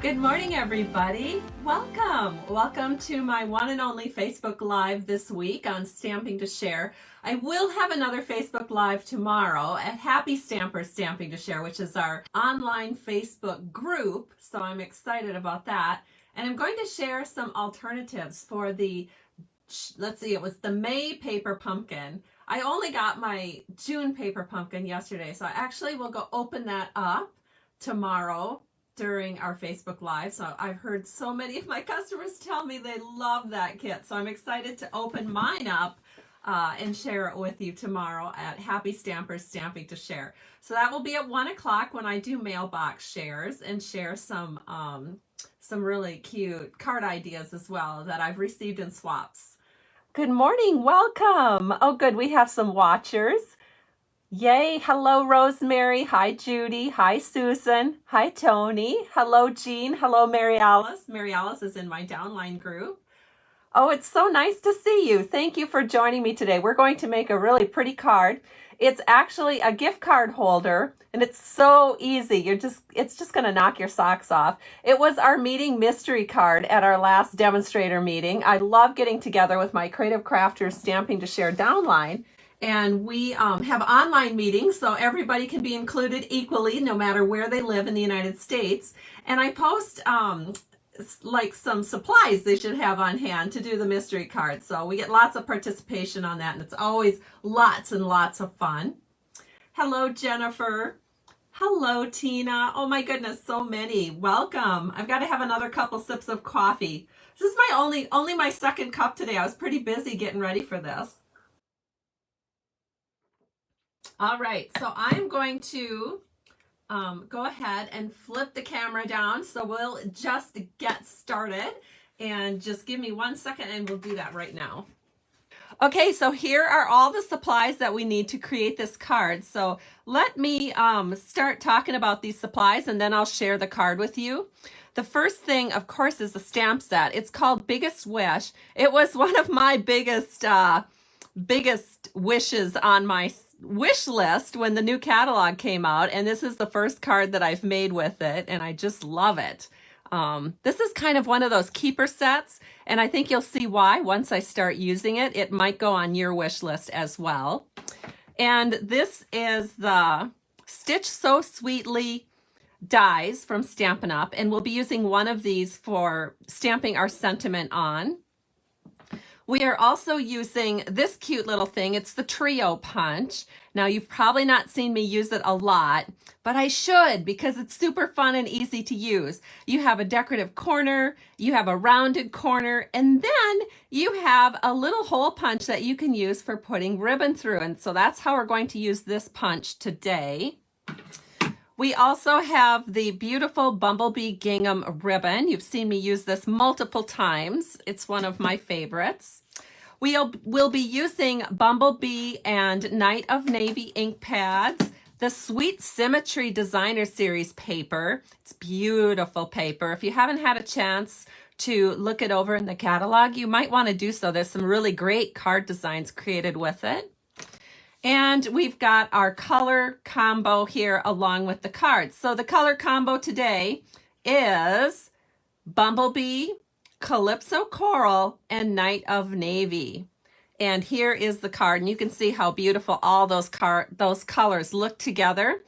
Good morning, everybody. Welcome to my one and only Facebook Live this week on Stamping to Share. I will have another Facebook Live tomorrow at Happy Stampers Stamping to Share, which is our online Facebook group. So I'm excited about that. And I'm going to share some alternatives for the, let's see, it was the May paper pumpkin. I only got my June paper pumpkin yesterday, so I actually will go open that up tomorrow during our Facebook Live. So I've heard so many of my customers tell me they love that kit. So I'm excited to open mine up and share it with you tomorrow at Happy Stampers Stamping to Share. So that will be at 1 o'clock when I do mailbox shares and share some really cute card ideas as well that I've received in swaps. Good morning, welcome. Oh good, we have some watchers. Yay, hello Rosemary, hi Judy, hi Susan, hi Tony, hello Jean, hello Mary Alice. Mary Alice is in my downline group. Oh, it's so nice to see you. Thank you for joining me today. We're going to make a really pretty card. It's actually a gift card holder and it's so easy. It's just gonna knock your socks off. It was our meeting mystery card at our last demonstrator meeting. I love getting together with my Creative Crafters Stamping to Share downline. And we have online meetings, so everybody can be included equally, no matter where they live in the United States. And I post like some supplies they should have on hand to do the mystery card. So we get lots of participation on that, and it's always lots and lots of fun. Hello, Jennifer. Hello, Tina. Oh my goodness, so many. Welcome. I've got to have another couple sips of coffee. This is my only my second cup today. I was pretty busy getting ready for this. All right, so I'm going to go ahead and flip the camera down. So we'll just get started and just give me 1 second and we'll do that right now. Okay, so here are all the supplies that we need to create this card. So let me start talking about these supplies and then I'll share the card with you. The first thing, of course, is the stamp set. It's called Biggest Wish. It was one of my biggest wishes on my wish list when the new catalog came out, and this is the first card that I've made with it, and I just love it. This is kind of one of those keeper sets, and I think you'll see why once I start using it. It might go on your wish list as well. And this is the Stitch So Sweetly dies from Stampin' Up, and we'll be using one of these for stamping our sentiment on. We are also using this cute little thing. It's the Trio Punch. Now, you've probably not seen me use it a lot, but I should because it's super fun and easy to use. You have a decorative corner, you have a rounded corner, and then you have a little hole punch that you can use for putting ribbon through. And so that's how we're going to use this punch today. We also have the beautiful Bumblebee Gingham ribbon. You've seen me use this multiple times. It's one of my favorites. We'll be using Bumblebee and Night of Navy ink pads, the Sweet Symmetry Designer Series paper. It's beautiful paper. If you haven't had a chance to look it over in the catalog, you might want to do so. There's some really great card designs created with it. And we've got our color combo here along with the cards. So the color combo today is Bumblebee, Calypso Coral, and Night of Navy. And here is the card, and you can see how beautiful all those colors look together.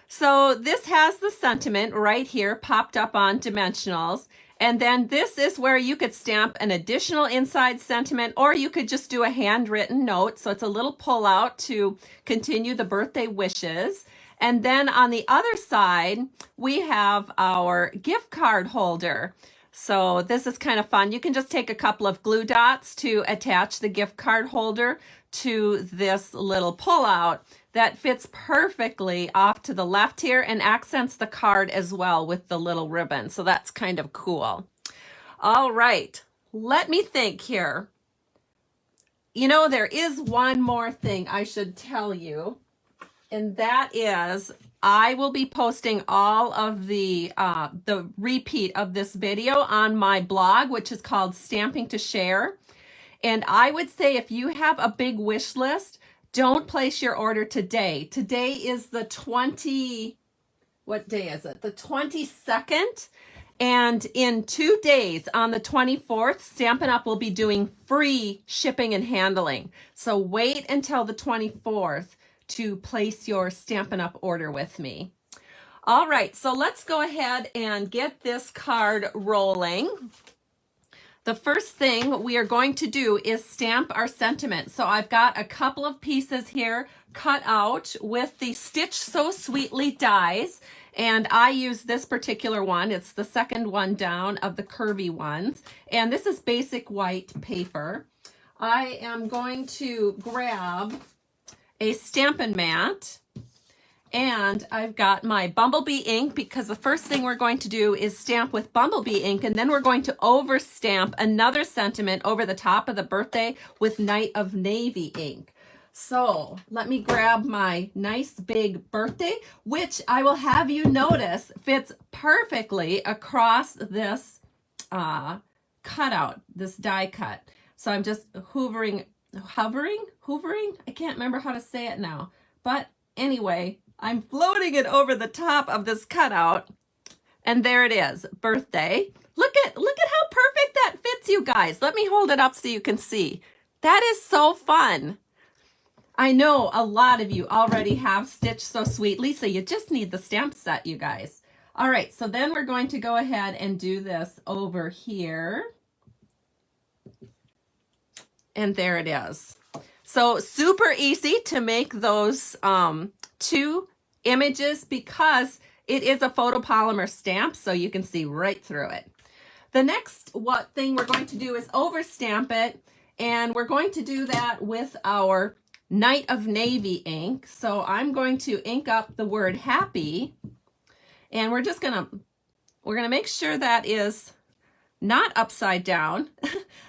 So this has the sentiment right here popped up on dimensionals. And then this is where you could stamp an additional inside sentiment, or you could just do a handwritten note. So it's a little pull out to continue the birthday wishes. And then on the other side, we have our gift card holder. So this is kind of fun. You can just take a couple of glue dots to attach the gift card holder to this little pullout that fits perfectly off to the left here and accents the card as well with the little ribbon. So that's kind of cool. All right, let me think here. You know, there is one more thing I should tell you, and that is I will be posting all of the repeat of this video on my blog, which is called Stamping to Share. And I would say if you have a big wish list, don't place your order today. Today is the what day is it? The 22nd. And in 2 days, on the 24th, Stampin' Up! Will be doing free shipping and handling. So wait until the 24th to place your Stampin' Up! Order with me. All right, so let's go ahead and get this card rolling. The first thing we are going to do is stamp our sentiment. So I've got a couple of pieces here cut out with the Stitch So Sweetly dies. And I use this particular one. It's the second one down of the curvy ones. And this is basic white paper. I am going to grab a Stampin' mat. And I've got my Bumblebee ink because the first thing we're going to do is stamp with Bumblebee ink, and then we're going to over stamp another sentiment over the top of the birthday with Night of Navy ink. So let me grab my nice big birthday, which I will have you notice fits perfectly across this cutout, this die cut. So I'm just hovering, I can't remember how to say it now. But anyway, I'm floating it over the top of this cutout, and there it is, birthday. Look at how perfect that fits, you guys. Let me hold it up so you can see. That is so fun. I know a lot of you already have Stitch So Sweetly, so you just need the stamp set, you guys. All right, so then we're going to go ahead and do this over here. And there it is. So super easy to make those 2 images because it is a photopolymer stamp, so you can see right through it. The next thing we're going to do is overstamp it, and we're going to do that with our Night of Navy ink. So I'm going to ink up the word happy, and we're gonna make sure that is not upside down.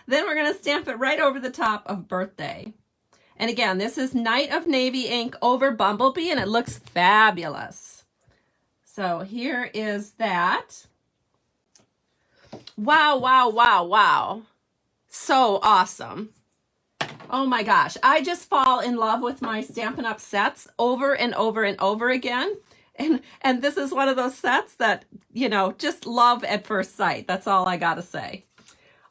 Then we're gonna stamp it right over the top of birthday. And again, this is Night of Navy ink over Bumblebee, and it looks fabulous. So here is that. Wow, wow, wow, wow. So awesome. Oh my gosh, I just fall in love with my Stampin' Up! Sets over and over and over again. And this is one of those sets that, you know, just love at first sight. That's all I gotta say.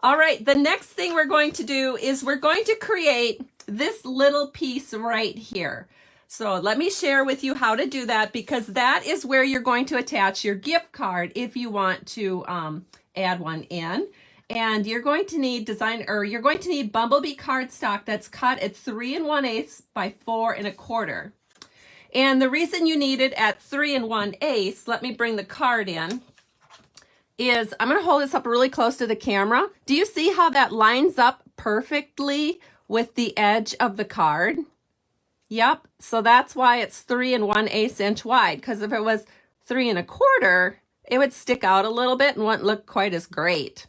All right, the next thing we're going to do is we're going to create this little piece right here. So let me share with you how to do that, because that is where you're going to attach your gift card if you want to add one in. And you're going to need Bumblebee cardstock that's cut at 3 1/8 by 4 1/4. And the reason you need it at 3 1/8, let me bring the card in, is I'm going to hold this up really close to the camera. Do you see how that lines up perfectly with the edge of the card? Yep, so that's why it's 3 1/8 inch wide, because if it was 3 1/4, it would stick out a little bit and wouldn't look quite as great.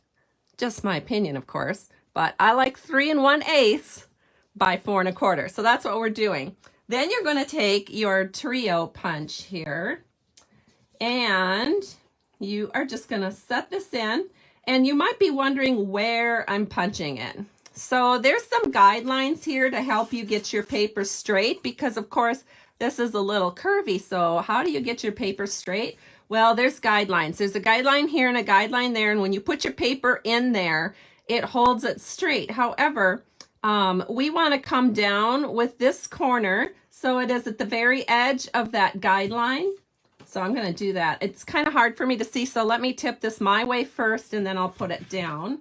Just my opinion, of course, but I like 3 1/8 by 4 1/4. So that's what we're doing. Then you're going to take your trio punch here, and you are just going to set this in, and you might be wondering where I'm punching it. So there's some guidelines here to help you get your paper straight, because of course this is a little curvy. So how do you get your paper straight? Well, there's guidelines. There's a guideline here and a guideline there, and when you put your paper in there, it holds it straight. However, we want to come down with this corner so it is at the very edge of that guideline. So I'm going to do that. It's kind of hard for me to see, so let me tip this my way first, and then I'll put it down.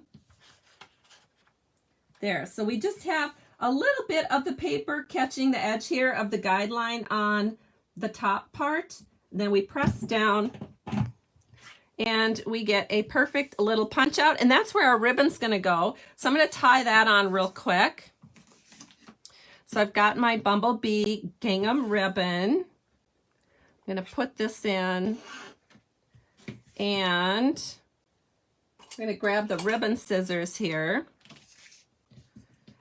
There, so we just have a little bit of the paper catching the edge here of the guideline on the top part. Then we press down, and we get a perfect little punch out, and that's where our ribbon's going to go. So I'm going to tie that on real quick. So I've got my Bumblebee gingham ribbon. I'm going to put this in, and I'm going to grab the ribbon scissors here,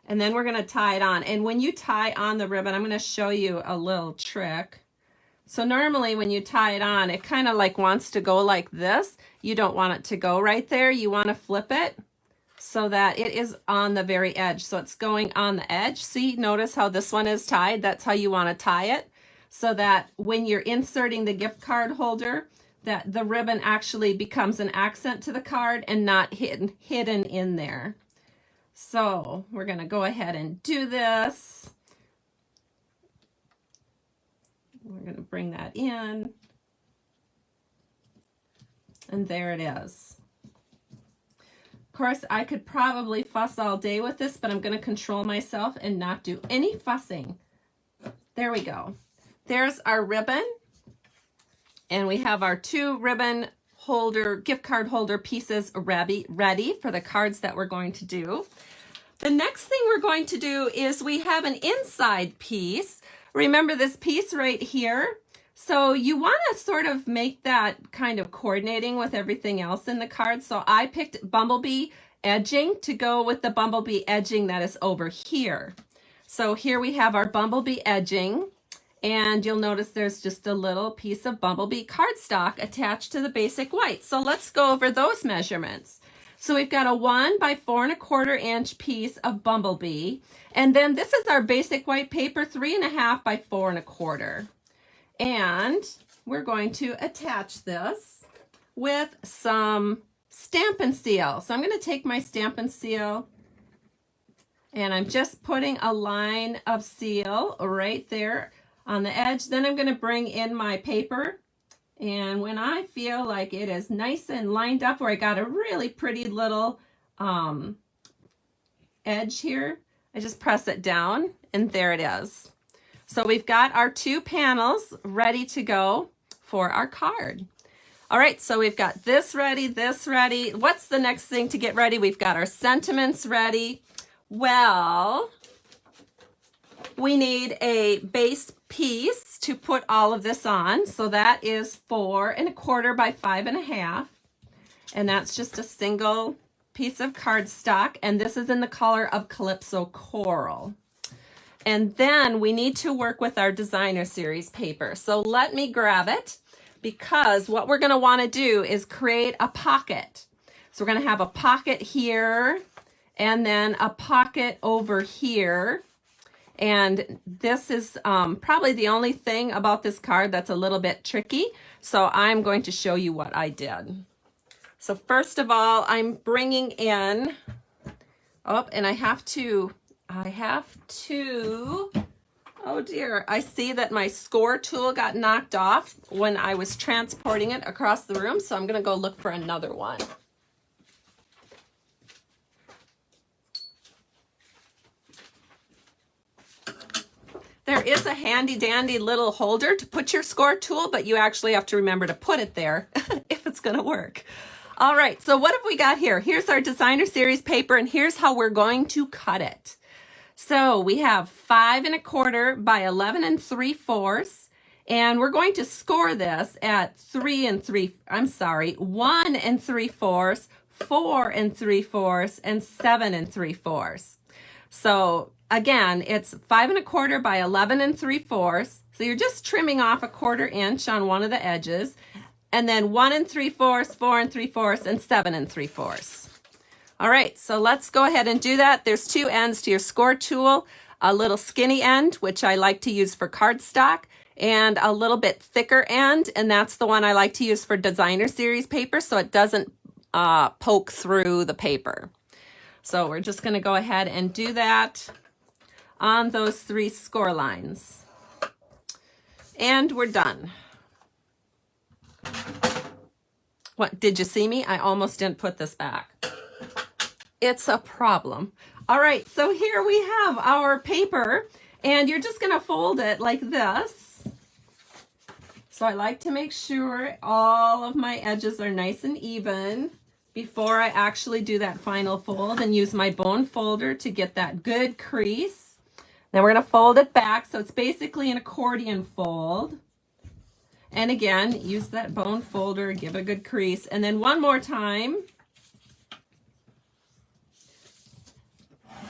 and then we're going to tie it on. And when you tie on the ribbon, I'm going to show you a little trick. So normally when you tie it on, it kind of like wants to go like this. You don't want it to go right there. You want to flip it so that it is on the very edge. So it's going on the edge. See, notice how this one is tied? That's how you want to tie it, so that when you're inserting the gift card holder, that the ribbon actually becomes an accent to the card and not hidden in there. So we're going to go ahead and do this. We're going to bring that in. And there it is. Of course, I could probably fuss all day with this, but I'm going to control myself and not do any fussing. There we go. There's our ribbon. And we have our 2 ribbon holder, gift card holder pieces ready for the cards that we're going to do. The next thing we're going to do is we have an inside piece. Remember this piece right here? So you want to sort of make that kind of coordinating with everything else in the card. So I picked bumblebee edging to go with the bumblebee edging that is over here. So here we have our bumblebee edging. And you'll notice there's just a little piece of bumblebee cardstock attached to the basic white. So let's go over those measurements. So we've got a 1 by 4 1/4 inch piece of bumblebee. And then this is our basic white paper, 3 1/2 by 4 1/4. And we're going to attach this with some Stampin' Seal. So I'm going to take my Stampin' Seal and I'm just putting a line of seal right there on the edge. Then I'm going to bring in my paper, and when I feel like it is nice and lined up where I got a really pretty little edge here, I just press it down and there it is. So we've got our 2 panels ready to go for our card. All right, so we've got this ready, this ready. What's the next thing to get ready? We've got our sentiments ready. Well, we need a base piece to put all of this on. So that is 4 1/4 by 5 1/2. And that's just a single piece of cardstock. And this is in the color of Calypso Coral. And then we need to work with our designer series paper. So let me grab it, because what we're going to want to do is create a pocket. So we're going to have a pocket here and then a pocket over here. And this is probably the only thing about this card that's a little bit tricky. So I'm going to show you what I did. So first of all, I'm bringing in, oh, and I have to, oh dear, I see that my score tool got knocked off when I was transporting it across the room. So I'm going to go look for another one. There is a handy dandy little holder to put your score tool, but you actually have to remember to put it there if it's going to work. All right, so what have we got here? Here's our designer series paper, and here's how we're going to cut it. So we have 5 1/4 by 11 3/4, and we're going to score this at 1 3/4, 4 3/4, and 7 3/4. So again, it's 5 1/4 by 11 3/4. So you're just trimming off a 1/4 inch on one of the edges, and then 1 3/4, 4 3/4, and 7 3/4. All right, so let's go ahead and do that. There's 2 ends to your score tool, a little skinny end, which I like to use for cardstock, and a little bit thicker end, and that's the one I like to use for designer series paper so it doesn't poke through the paper. So we're just going to go ahead and do that on those 3 score lines. And we're done. What, did you see me? I almost didn't put this back. It's a problem. All right, so here we have our paper, and you're just going to fold it like this. So I like to make sure all of my edges are nice and even before I actually do that final fold, and use my bone folder to get that good crease. Then we're going to fold it back, so it's basically an accordion fold. And again, use that bone folder, give a good crease, and then one more time.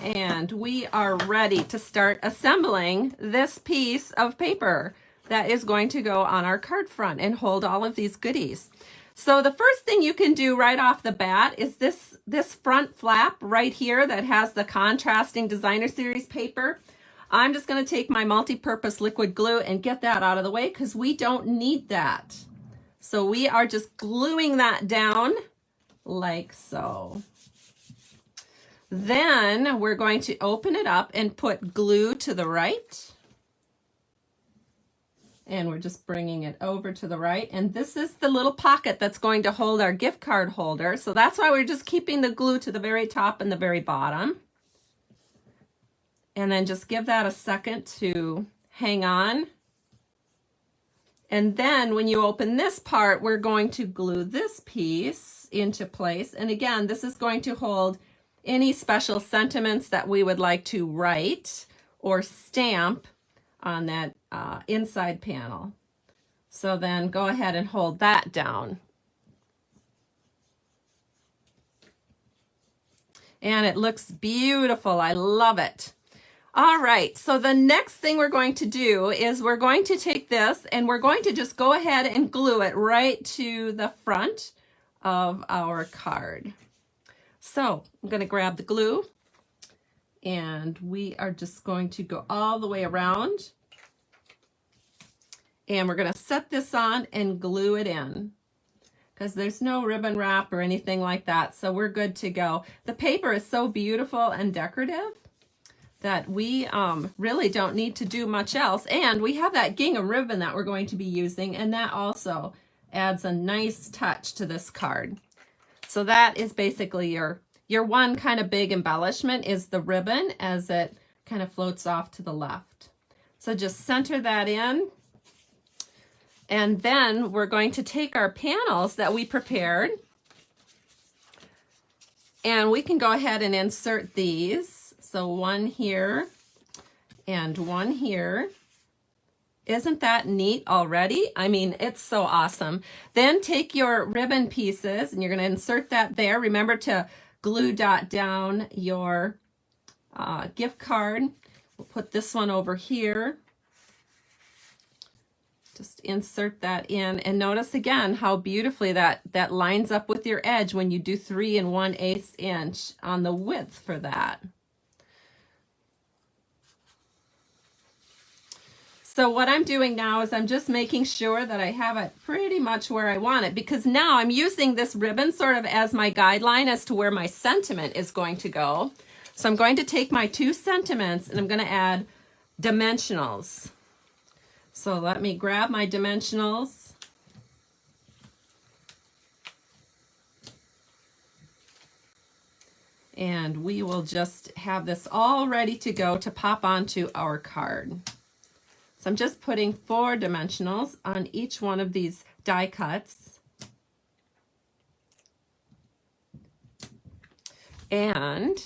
And we are ready to start assembling this piece of paper that is going to go on our card front and hold all of these goodies. So the first thing you can do right off the bat is this front flap right here that has the contrasting designer series paper. I'm just going to take my multi-purpose liquid glue and get that out of the way because we don't need that. So we are just gluing that down like so. Then we're going to open it up and put glue to the right. And we're just bringing it over to the right. And this is the little pocket that's going to hold our gift card holder. So that's why we're just keeping the glue to the very top and the very bottom. And then just give that a second to hang on. And then when you open this part, we're going to glue this piece into place. And again, this is going to hold any special sentiments that we would like to write or stamp on that inside panel. So then go ahead and hold that down. And it looks beautiful. I love it. All right, so the next thing we're going to do is we're going to take this and we're going to just go ahead and glue it right to the front of our card. So I'm going to grab the glue and we are just going to go all the way around. And we're going to set this on and glue it in because there's no ribbon wrap or anything like that. So we're good to go. The paper is so beautiful and decorative that we really don't need to do much else. And we have that gingham ribbon that we're going to be using, and that also adds a nice touch to this card. So that is basically your one kind of big embellishment is the ribbon as it kind of floats off to the left. So just center that in. And then we're going to take our panels that we prepared and we can go ahead and insert these. So one here and one here. Isn't that neat already? I mean, it's so awesome. Then take your ribbon pieces and you're going to insert that there. Remember to glue dot down your gift card. We'll put this one over here. Just insert that in and notice again how beautifully that lines up with your edge when you do 3 1/8 inch on the width for that. So what I'm doing now is I'm just making sure that I have it pretty much where I want it because now I'm using this ribbon sort of as my guideline as to where my sentiment is going to go. So I'm going to take my 2 sentiments and I'm going to add dimensionals. So let me grab my dimensionals. And we will just have this all ready to go to pop onto our card. So I'm just putting 4 dimensionals on each one of these die cuts. And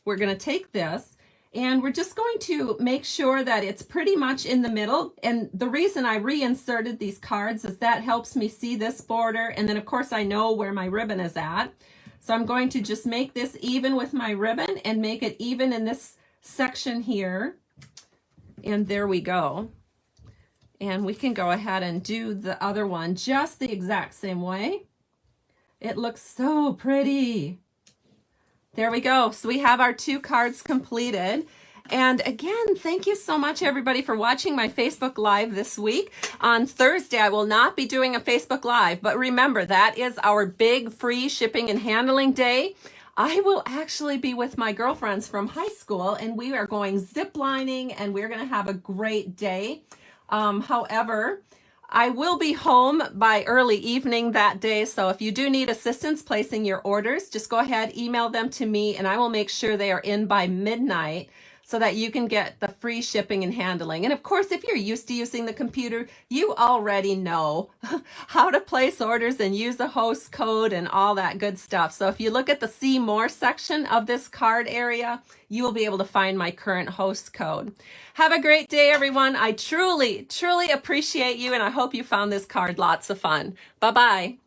we're going to take this and we're just going to make sure that it's pretty much in the middle. And the reason I reinserted these cards is that helps me see this border. And then of course I know where my ribbon is at. So I'm going to just make this even with my ribbon and make it even in this section here. And there we go. And we can go ahead and do the other one just the exact same way. It looks so pretty. There we go. So we have our 2 cards completed. And again, thank you so much everybody for watching my Facebook Live this week. On Thursday, I will not be doing a Facebook Live, but remember that is our big free shipping and handling day. I will actually be with my girlfriends from high school and we are going zip lining and we're going to have a great day. However, I will be home by early evening that day. So if you do need assistance placing your orders, just go ahead, email them to me and I will make sure they are in by midnight so that you can get the free shipping and handling. And of course, if you're used to using the computer, you already know how to place orders and use a host code and all that good stuff. So if you look at the See More section of this card area, you will be able to find my current host code. Have a great day, everyone. I truly, truly appreciate you, and I hope you found this card lots of fun. Bye-bye.